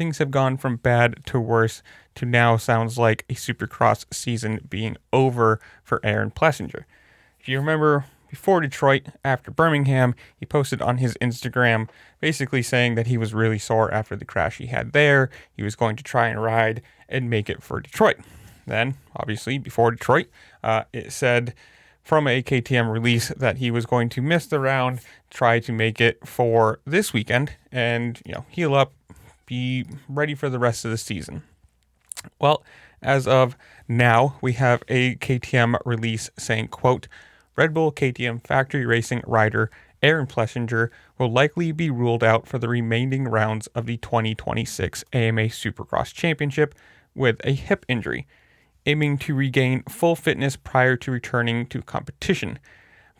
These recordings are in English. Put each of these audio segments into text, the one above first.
things have gone from bad to worse to now sounds like a Supercross season being over for Aaron Plessinger. If you remember, before Detroit, after Birmingham, he posted on his Instagram basically saying that he was really sore after the crash he had there. He was going to try and ride and make it for Detroit. Then, obviously, before Detroit, it said from a KTM release that he was going to miss the round, try to make it for this weekend, and heal up, be ready for the rest of the season. Well, as of now, we have a KTM release saying, quote, Red Bull KTM factory racing rider Aaron Plessinger will likely be ruled out for the remaining rounds of the 2026 AMA Supercross Championship with a hip injury, aiming to regain full fitness prior to returning to competition.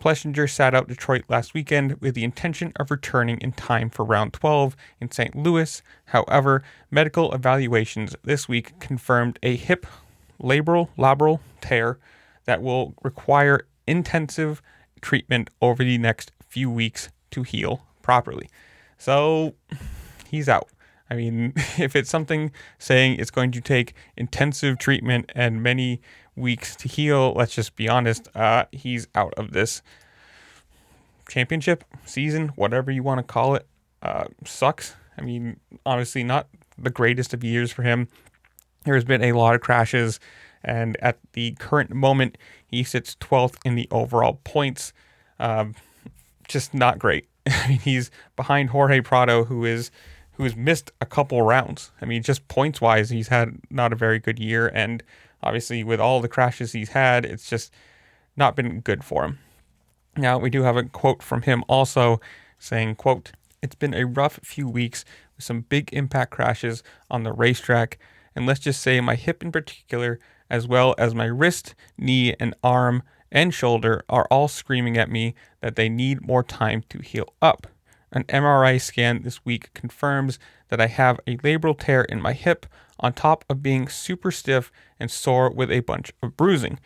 Plessinger sat out Detroit last weekend with the intention of returning in time for round 12 in St. Louis. However, medical evaluations this week confirmed a hip labral tear that will require intensive treatment over the next few weeks to heal properly. So he's out. I mean, if it's something saying it's going to take intensive treatment and many weeks to heal, let's just be honest, he's out of this championship season, whatever you want to call it. Sucks. I mean, honestly, not the greatest of years for him. There's been a lot of crashes, and at the current moment, he sits 12th in the overall points. Just not great. I mean, he's behind Jorge Prado, who has missed a couple rounds. I mean, just points-wise, he's had not a very good year, and obviously with all the crashes he's had, it's just not been good for him. Now, we do have a quote from him also saying, quote, It's been a rough few weeks with some big impact crashes on the racetrack, and let's just say my hip in particular, as well as my wrist, knee, and arm and shoulder are all screaming at me that they need more time to heal up. An MRI scan this week confirms that I have a labral tear in my hip on top of being super stiff and sore with a bunch of bruising.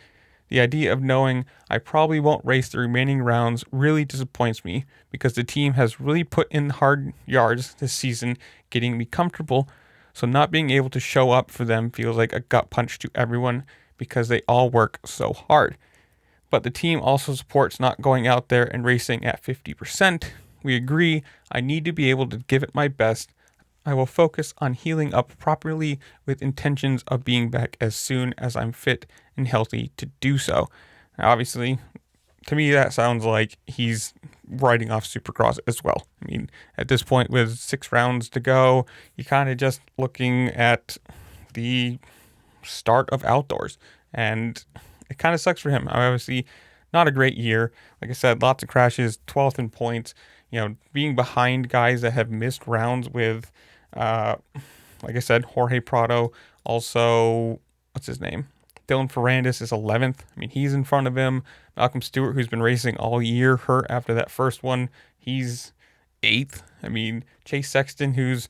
The idea of knowing I probably won't race the remaining rounds really disappoints me because the team has really put in hard yards this season getting me comfortable, so not being able to show up for them feels like a gut punch to everyone because they all work so hard. But the team also supports not going out there and racing at 50%. We agree I need to be able to give it my best. I will focus on healing up properly with intentions of being back as soon as I'm fit and healthy to do so. Now, obviously, to me that sounds like he's writing off Supercross as well. I mean, at this point with 6 rounds to go, you're kind of just looking at the start of outdoors, and it kind of sucks for him. Obviously, not a great year. Like I said, lots of crashes, 12th in points, being behind guys that have missed rounds with, like I said, Jorge Prado. Also, what's his name? Dylan Ferrandis is 11th. I mean, he's in front of him. Malcolm Stewart, who's been racing all year, hurt after that first one. He's 8th. I mean, Chase Sexton, who's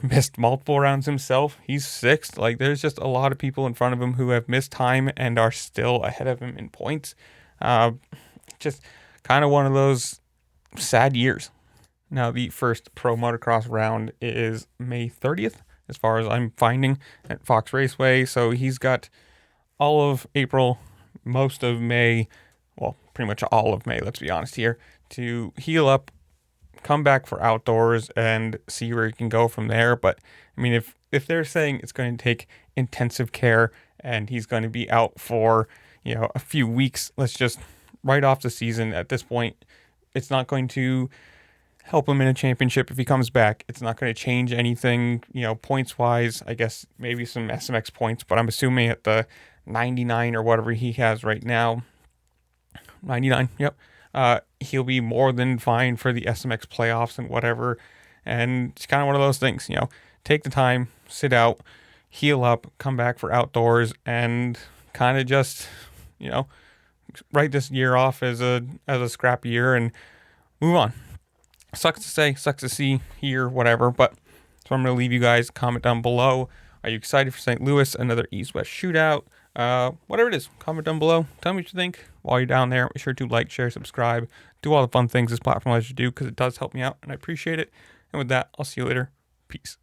missed multiple rounds himself, he's 6th. Like, there's just a lot of people in front of him who have missed time and are still ahead of him in points. Just kind of one of those sad years. Now, the first pro motocross round is May 30th, as far as I'm finding, at Fox Raceway. So he's got all of April, most of May, well, pretty much all of May, let's be honest here, to heal up, come back for outdoors, and see where he can go from there. But, I mean, if they're saying it's going to take intensive care and he's going to be out for, a few weeks, let's just write off the season at this point. It's not going to help him in a championship if he comes back. It's not going to change anything, points-wise. I guess maybe some SMX points, but I'm assuming at the 99 or whatever he has right now, 99, yep, he'll be more than fine for the SMX playoffs and whatever. And it's kind of one of those things, take the time, sit out, heal up, come back for outdoors, and kind of just, write this year off as a scrap year and move on. Sucks to say, sucks to see, hear, whatever, but so I'm going to leave you guys. Comment down below. Are you excited for St. Louis? Another East-West shootout? Whatever it is, comment down below. Tell me what you think. While you're down there, be sure to like, share, subscribe. Do all the fun things this platform lets you do because it does help me out, and I appreciate it. And with that, I'll see you later. Peace.